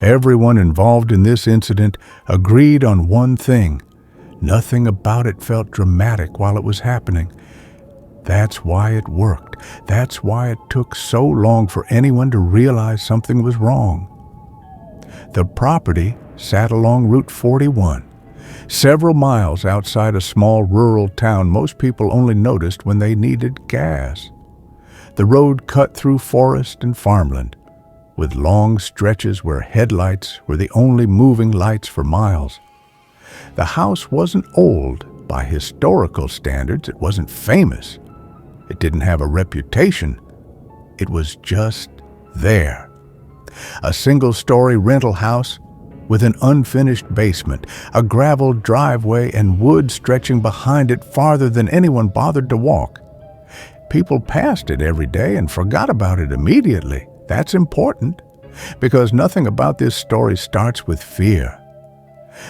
Everyone involved in this incident agreed on one thing. Nothing about it felt dramatic while it was happening. That's why it worked. That's why it took so long for anyone to realize something was wrong. The property sat along Route 41, several miles outside a small rural town most people only noticed when they needed gas. The road cut through forest and farmland, with long stretches where headlights were the only moving lights for miles. The house wasn't old by historical standards. It wasn't famous. It didn't have a reputation. It was just there. A single-story rental house with an unfinished basement, a gravel driveway, and wood stretching behind it farther than anyone bothered to walk. People passed it every day and forgot about it immediately. That's important, because nothing about this story starts with fear.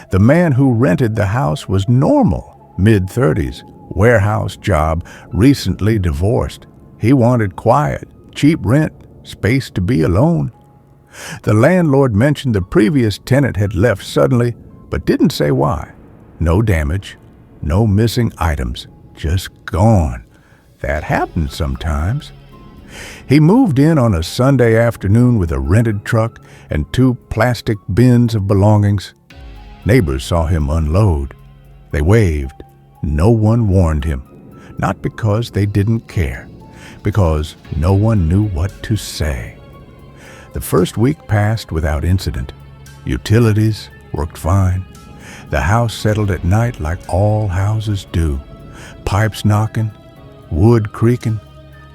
The man who rented the house was normal, mid-30s, warehouse job, recently divorced. He wanted quiet, cheap rent, space to be alone. The landlord mentioned the previous tenant had left suddenly, but didn't say why. No damage, no missing items, just gone. That happens sometimes. He moved in on a Sunday afternoon with a rented truck and 2 plastic bins of belongings. Neighbors saw him unload. They waved. No one warned him. Not because they didn't care, because no one knew what to say. The first week passed without incident. Utilities worked fine. The house settled at night like all houses do. Pipes knocking, wood creaking,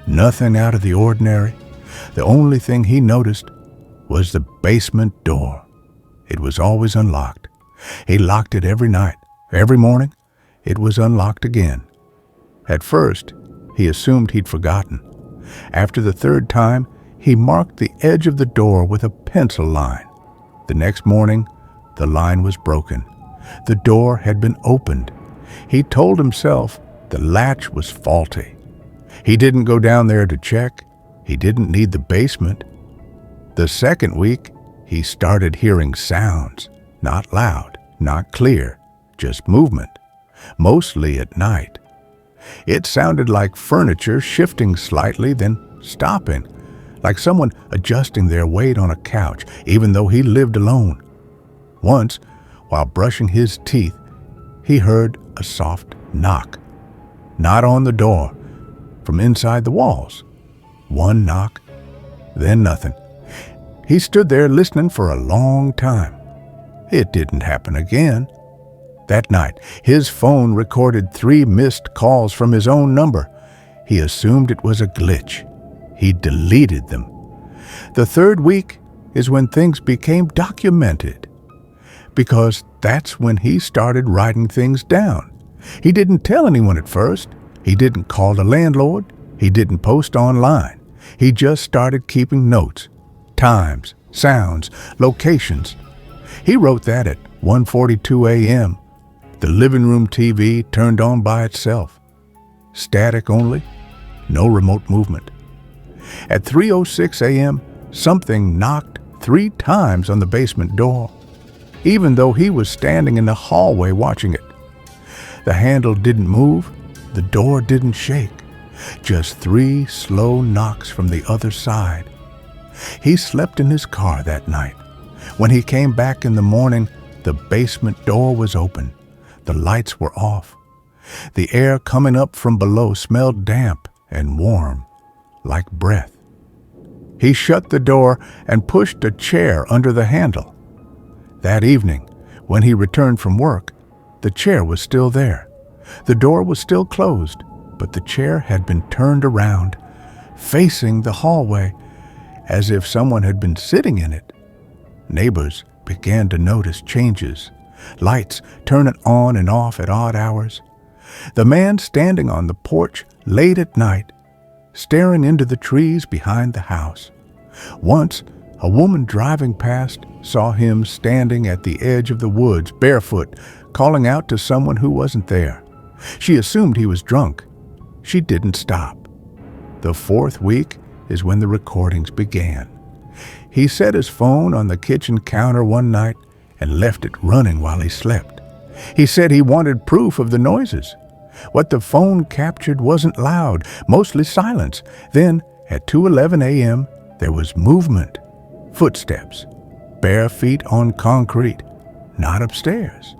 nothing out of the ordinary. The only thing he noticed was the basement door. It was always unlocked. He locked it every night. Every morning, it was unlocked again. At first, he assumed he'd forgotten. After the 3rd time, he marked the edge of the door with a pencil line. The next morning, the line was broken. The door had been opened. He told himself the latch was faulty. He didn't go down there to check. He didn't need the basement. The second week, he started hearing sounds. Not loud, not clear, just movement, mostly at night. It sounded like furniture shifting slightly, then stopping, like someone adjusting their weight on a couch, even though he lived alone. Once, while brushing his teeth, he heard a soft knock. Not on the door, from inside the walls. One knock, then nothing. He stood there listening for a long time. It didn't happen again. That night, his phone recorded 3 missed calls from his own number. He assumed it was a glitch. He deleted them. The 3rd week is when things became documented, because that's when he started writing things down. He didn't tell anyone at first. He didn't call the landlord. He didn't post online. He just started keeping notes, times, sounds, locations. He wrote that at 1:42 a.m. The living room TV turned on by itself. Static only, no remote movement. At 3:06 a.m., something knocked 3 times on the basement door, even though he was standing in the hallway watching it. The handle didn't move, the door didn't shake, just 3 slow knocks from the other side. He slept in his car that night. When he came back in the morning, the basement door was open. The lights were off. The air coming up from below smelled damp and warm, like breath. He shut the door and pushed a chair under the handle. That evening, when he returned from work, the chair was still there. The door was still closed, but the chair had been turned around, facing the hallway, as if someone had been sitting in it. Neighbors began to notice changes, lights turning on and off at odd hours. The man standing on the porch late at night, staring into the trees behind the house. Once, a woman driving past saw him standing at the edge of the woods, barefoot, calling out to someone who wasn't there. She assumed he was drunk. She didn't stop. The 4th week is when the recordings began. He set his phone on the kitchen counter one night and left it running while he slept. He said he wanted proof of the noises. What the phone captured wasn't loud, mostly silence. Then, at 2:11 a.m., there was movement, footsteps, bare feet on concrete, not upstairs,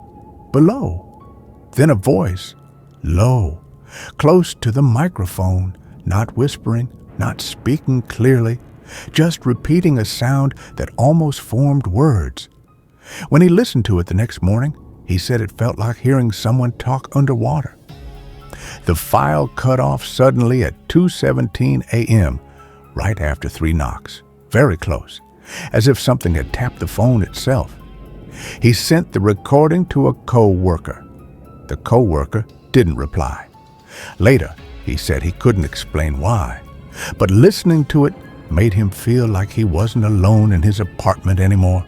below. Then a voice, low, close to the microphone, not whispering, not speaking clearly, just repeating a sound that almost formed words. When he listened to it the next morning, he said it felt like hearing someone talk underwater. The file cut off suddenly at 2:17 a.m., right after 3 knocks, very close, as if something had tapped the phone itself. He sent the recording to a co-worker. The co-worker didn't reply. Later, he said he couldn't explain why, but listening to it made him feel like he wasn't alone in his apartment anymore.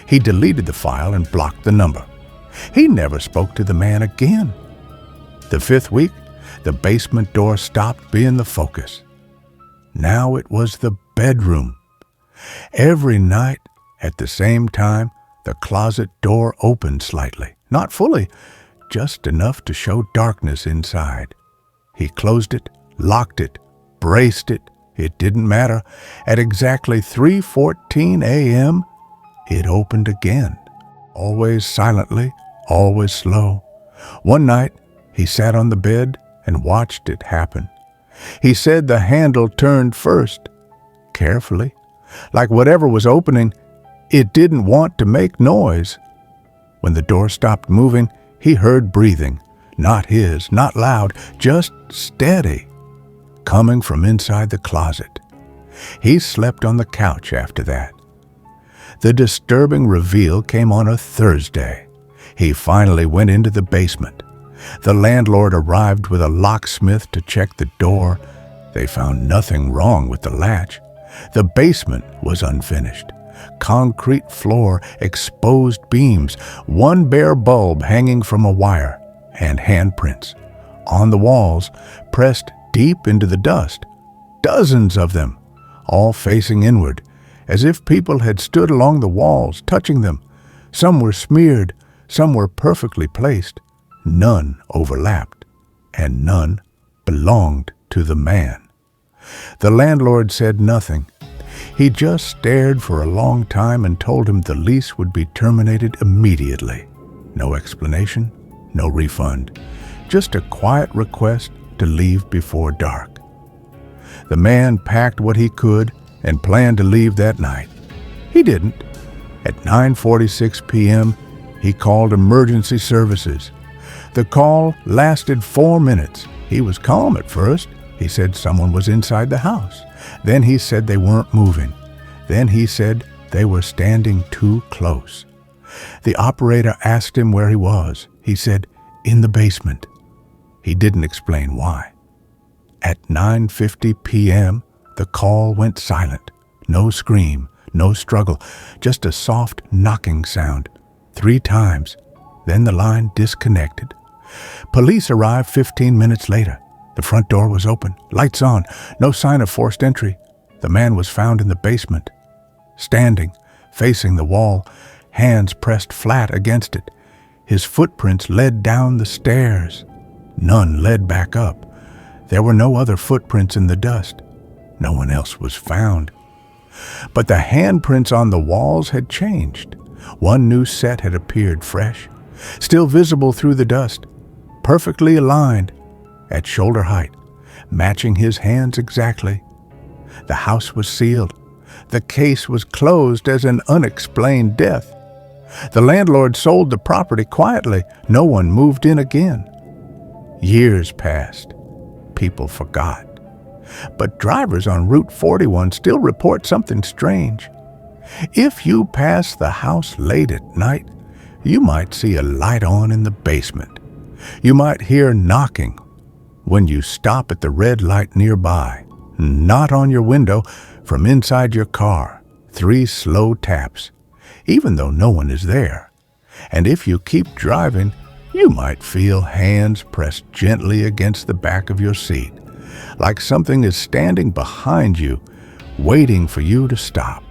He deleted the file and blocked the number. He never spoke to the man again. The 5th week, the basement door stopped being the focus. Now it was the bedroom. Every night, at the same time, the closet door opened slightly, not fully, just enough to show darkness inside. He closed it, locked it, braced it. It didn't matter. At exactly 3:14 a.m., it opened again, always silently, always slow. One night, he sat on the bed and watched it happen. He said the handle turned first, carefully, like whatever was opening, it didn't want to make noise. When the door stopped moving, he heard breathing, not his, not loud, just steady, coming from inside the closet. He slept on the couch after that. The disturbing reveal came on a Thursday. He finally went into the basement. The landlord arrived with a locksmith to check the door. They found nothing wrong with the latch. The basement was unfinished. Concrete floor, exposed beams, one bare bulb hanging from a wire, and handprints. On the walls, pressed deep into the dust, dozens of them, all facing inward, as if people had stood along the walls, touching them. Some were smeared, some were perfectly placed. None overlapped, and none belonged to the man. The landlord said nothing. He just stared for a long time and told him the lease would be terminated immediately. No explanation, no refund, just a quiet request to leave before dark. The man packed what he could and planned to leave that night. He didn't. At 9:46 p.m., he called emergency services. The call lasted 4 minutes. He was calm at first. He said someone was inside the house. Then he said they weren't moving. Then he said they were standing too close. The operator asked him where he was. He said, in the basement. He didn't explain why. At 9:50 p.m., the call went silent. No scream, no struggle, just a soft knocking sound. 3 times. Then the line disconnected. Police arrived 15 minutes later. The front door was open, lights on, no sign of forced entry. The man was found in the basement, standing, facing the wall, hands pressed flat against it. His footprints led down the stairs. None led back up. There were no other footprints in the dust. No one else was found. But the handprints on the walls had changed. One new set had appeared fresh, still visible through the dust, perfectly aligned, at shoulder height, matching his hands exactly. The house was sealed. The case was closed as an unexplained death. The landlord sold the property quietly. No one moved in again. Years passed. People forgot. But drivers on Route 41 still report something strange. If you pass the house late at night, you might see a light on in the basement. You might hear knocking when you stop at the red light nearby. Not on your window, from inside your car. 3 slow taps, even though no one is there. And if you keep driving, you might feel hands pressed gently against the back of your seat, like something is standing behind you, waiting for you to stop.